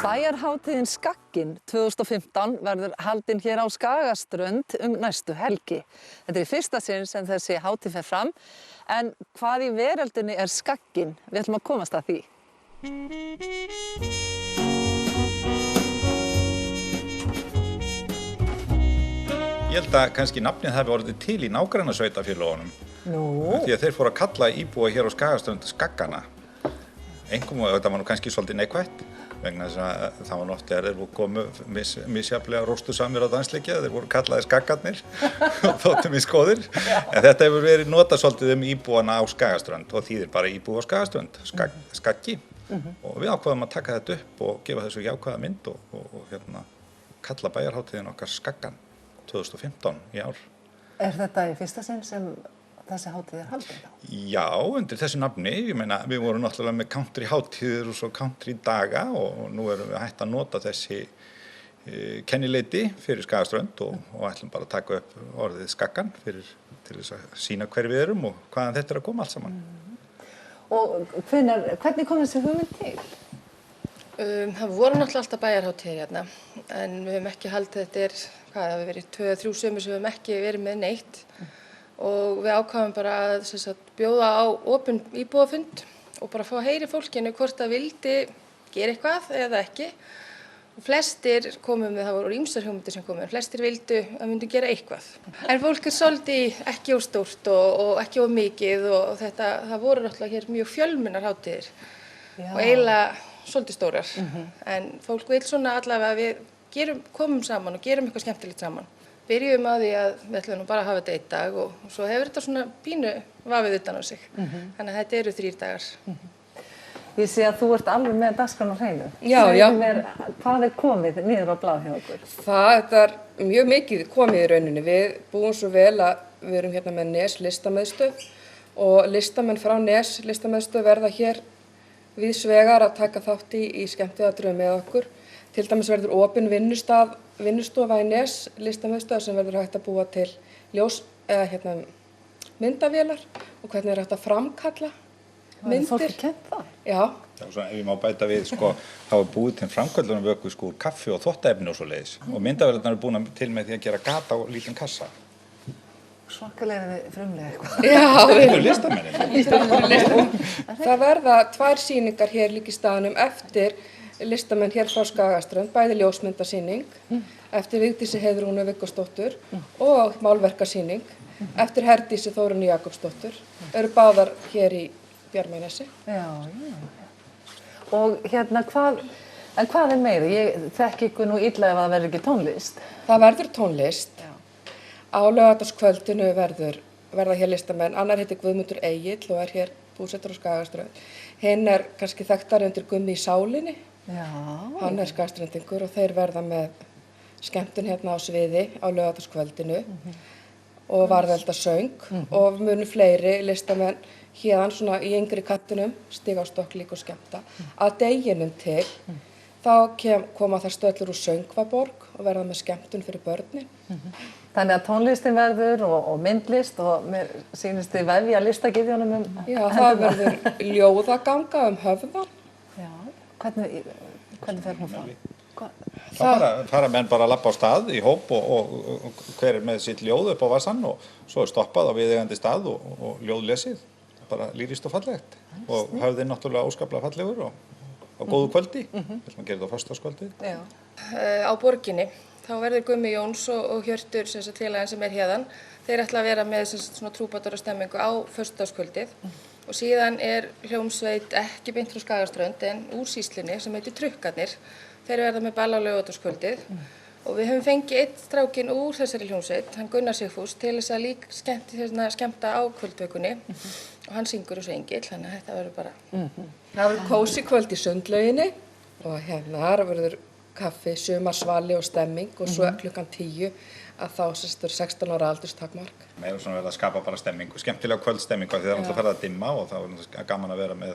Bæjarhátíðin Skagginn 2015 verður haldin hér á Skagaströnd næstu helgi. Þetta í fyrsta sinn sem þessi hátíð fer fram, en hvað í veröldinni Skagginn? Við ætlum að komast að því. Ég held að kannski nafnið hafi orðið til í nágrannasveitarfélögunum. Nú? Því að þeir fóru að kalla íbúa hér á Skagaströnd Skaggana. Einkum, og þetta var nú kannski svolítið neikvætt, vegna þess að það var oft þegar þeir komu misjafnlega róstusamir á dansleikja, þeir voru kallaðir skaggarnir og þóttu misgóðir. En þetta hefur verið notað svolítið íbúana á Skagaströnd og þýðir bara íbúa á Skagaströnd, skaggi. Og við ákváðum að taka þetta upp og gefa þessu jákvæða mynd og kalla bæjarhátíðin okkar Skaggan 2015 í ár. Þetta í fyrsta sinn sem þessi hátíð haldin þá? Já, undir þessu nafni. Ég meina, við vorum náttúrulega með country hátíðir og svo country daga og nú erum við hægt að nota þessi kennileiti fyrir Skagaströnd og ætlum bara að taka upp orðið Skaggan til þess að sýna hver við erum og hvaðan þetta að koma allt saman. Og hvernig kom þessi hugmynd til? Það voru náttúrulega alltaf bæjarhátíðir hérna, en við höfum ekki haldið þetta það hefur verið 2-3 sumur sem við höfum ekki verið með neitt og við ákváðum bara að bjóða á opinn íbúafund og bara fá að heyra fólkinu hvort það vildi gera eitthvað eða ekki. Og flestir komu með, það voru ýmsar hugmyndir sem komu, en flestir vildu að myndu gera eitthvað. En fólk svolítið ekki of stórt og ekki of mikið og það voru náttúrulega hér mjög fjölmennar hátíðir og eiginlega svolítið stórar. En fólk vil svona allavega að við komum saman og gerum eitthvað skemmtilegt saman. Byrjum að því að við ætlum bara að hafa þetta 1 dag og svo hefur þetta svona pínu vafið utan á sig. Þannig að þetta eru 3 dagar. Ég sé að þú ert alveg með dagskrána á hreinu. Já. Hvað komið niður á blað hjá okkur? Þetta mjög mikið komið í rauninni. Við búum svo vel að við erum hérna með Nes listamiðstöð og listamenn frá Nes listamiðstöð verða hér víðsvegar að taka þátt í skemmtiatriðum með okkur. Til dæmis verður opin vinnustofa í Nes listamiðstöð sem verður hægt að búa til myndavélar og hvernig hægt að framkalla myndir. Fólk kennt það? Já. Ef ég má bæta við, þá búið til framkvöldunarvöku úr kaffi og þvottaefni og svoleiðis. Og myndavélarnar eru búin til með því að gera gat á lítinn kassa. Svakalega við frumlega eitthvað. Já, við erum listamenn. Það verða 2 sýningar hér líka í staðnum eftir listamenn hér frá Skagaströnd, bæði ljósmyndasýning eftir Vigdísi Heiðrúnu Viggósdóttur og málverkasýning eftir Herdísi Þórunni Jakobsdóttur. Eru báðar hér í Bjarmanesi. Já. Og hvað meira? Ég þekki ykkur nú illa ef það verður ekki tónlist. Það verður tónlist. Á laugardagskvöldinu verða hér listamenn. Annar heitir Guðmundur Egill og hér búsettur á Skagaströnd. Hinn kannski þekktari undir Gummi í sálinni. Já. Hann Skagaströndingur og þeir verða með skemmtun hérna á sviði á laugardagskvöldinu og varðvelda söng og munu fleiri listamenn héðan svona í yngri kattinum stiga á stokk líka og skemmta. Að deginum til þá koma þær stöllur úr Söngvaborg og verða með skemmtun fyrir börnin. Þannig að tónlistin verður og myndlist og mér sýnist þið vefja listagyðjunum Já, það verður ljóðaganga höfðan. Já, hvernig fer hún fram? Það fara menn bara að labba á stað í hóp og hver með sitt ljóð upp á vassann og svo stoppað á viðeigandi stað og ljóðlesið. Bara lýrist og fallegt. Og höfðinn náttúrulega óskaplega fallegur og góðu kvöldi. Við ætlum að gera þetta á föstudagskvöldi. Á borginni þá verður Gummi Jóns og Hjörtur félaginn sem hérðan. Þeir ætla að vera með svona trúbadora stemmingu á föstudagskvöldið. Og síðan hljómsveit ekki beint frá Skagaströnd en úr sýslunni sem heitir Trukkarnir. Þeir verða með ball á laugardagskvöldið og við höfum fengið 1 strákinn úr þessari hljómsveit, hann Gunnar Sigfús, til þess að skemmta á kvöldvökunni og hann syngur og svengill, þannig að þetta verður bara. Það verður kósí kvöld í Sundlauginni og þar verður kaffi, sumarsvali og stemming og svo klukkan 10 að þá 16 ára aldurstakmark. Við erum verið að skapa bara stemmingu, skemmtilega kvöldstemmingu því það er alltaf farið að dimma og þá er gaman að vera með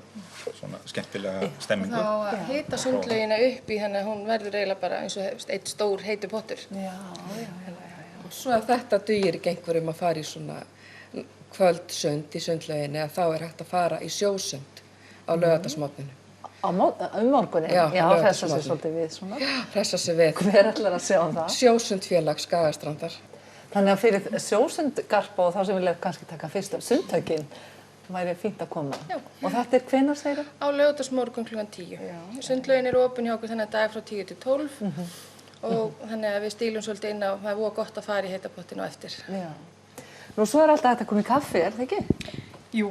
svona skemmtilega stemmingu. Og þá að hita Sundlaugina upp í þannig að hún verður eiginlega bara eins og 1 stór heitur pottur. Já. Og svo að þetta dugir ekki einhverjum að fara í svona kvöldsund í Sundlauginni að þá er hægt að fara í sjósund á laugardagsmorgninu. morguninn? Já, Já, hressa sig laugardagsmorguninn. svolítið við svona. Hressa sig við. Hver ætlar að sjá um það? Sjósundfélag Skagastrandar. Þannig að fyrir sjósundgarpa og þá sem vilja kannski taka fyrst sundtökin væri fínt að koma. Já. Og þetta hvenær segir það? Á laugardagsmorgun klukkan 10. Sundlaugin er opin hjá okkur þannig að dag frá 10 til 12 og þannig að við stílum svolítið inn á, það er voða gott að fara í heita pottinu á eftir. Já. Nú svo er alltaf þetta komið kaffi, er það ekki? Jú,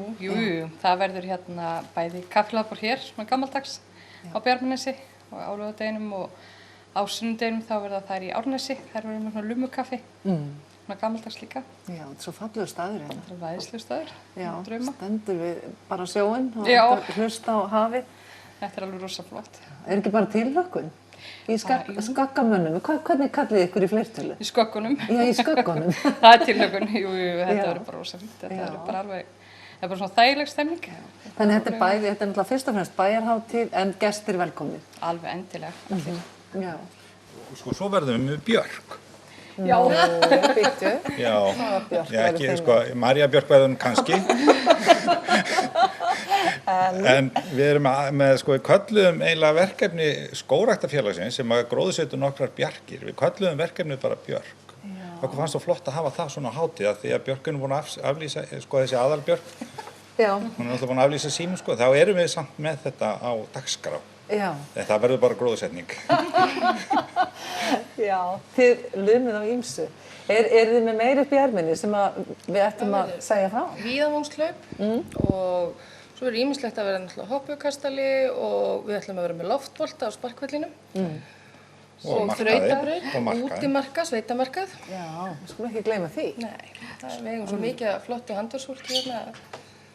það verður hérna bæði kaffihlaðbor hér, svona gammaldags á Bjarmanesi og á laugardeginum og á sunnudeginum þá verða þær í Árnesi, þær verður með svona lumukaffi, svona gammaldags líka. Já, þetta er svo fallegur staður hérna. Það er væðislegur staður, Já, drauma. stendur við bara sjóinn og Já. hlusta á hafið. Þetta er alveg rosa flott. Er ekki bara tilhlökkun í skaggamönnum? Hvernig kallið þið ykkur í fleirtölu? Í sköggunum. Já, í sköggunum. Það er tilhlökkun, þetta Já. verður bara rosa fínt, þetta Já. verður bara alveg, það er bara svona þægileg stemning. Þannig þetta er bæði, þetta er náttúrulega fyrst og fremst bæjarhátíð en gestir velkomnir. Alveg endilega, allir. Já. Sko, svo verðum við með Björk. Já. Býttu. Já, Björk já verður ekki, þeim. sko, María Björk verðum kannski. En við erum með, sko, við kölluðum eiginlega verkefni skógræktarfélagsins sem að gróðursetur nokkrar bjargir. Við kölluðum verkefnið bara Björk. Okkur fannst það flott að hafa það svona á hátíð af því að Björk er búin að aflýsa, sko, þessi aðalbjörk. Já, Hún er alltaf búin að aflýsa sínum, sko. Þá erum við samt með þetta á dagskrá. já, En það verður bara gróðursetning. já. Þið lumið á ýmsu. Er þið með meiri upp í erminni sem að við ættum að segja frá? Víðavangshlaup og svo verður ýmislegt að vera náttúrulega hoppukastali og við ætlum að vera með loftbolta á sparkvellinum og markaði, þrautabraut, og markaði. útimarka, sveitamarkað. Já, við skulum ekki gleyma því. Nei, við eigum svo mikið af flottu handverksfólki hérna.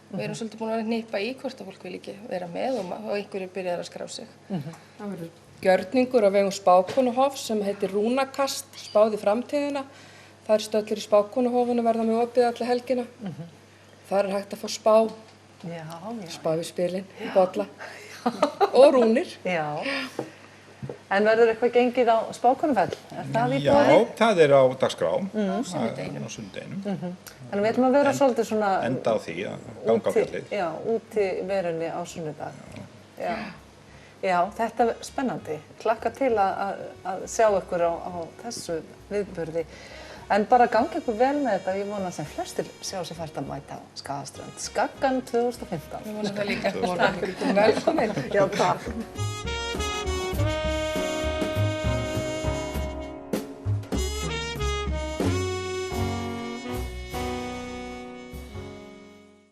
Við erum svolítið búin að vera að hnippa í hvort að fólk vil ekki vera með og einhverju byrjar að skrá sig. Það verður gjörningur á vegum Spákonuhofs sem heitir Rúnakast, spáð í framtíðina. Það er stöllur í Spákonuhofinu verða með opið alla helgina. Það er hægt að fá spá, Já, spá í spilin, bolla og rúnir. já. En verður eitthvað gengið á Spákonufell? Er það í Já, boði? það er á dagskrá. Á sunnudeginum. sunnudeginum. En við ætlum að vera svolítið svona Enda á því að ganga á fjallið. Já, úti verunni á sunnudag. Já. Já, þetta er spennandi. Hlakka til að sjá ykkur á þessu viðburði. En bara gangi ykkur vel með þetta. Ég vona sem flestir sjá sér fært að mæta á Skagaströnd. Skaggan 2015. Við vonum það líka. Velkomin. Já, takk.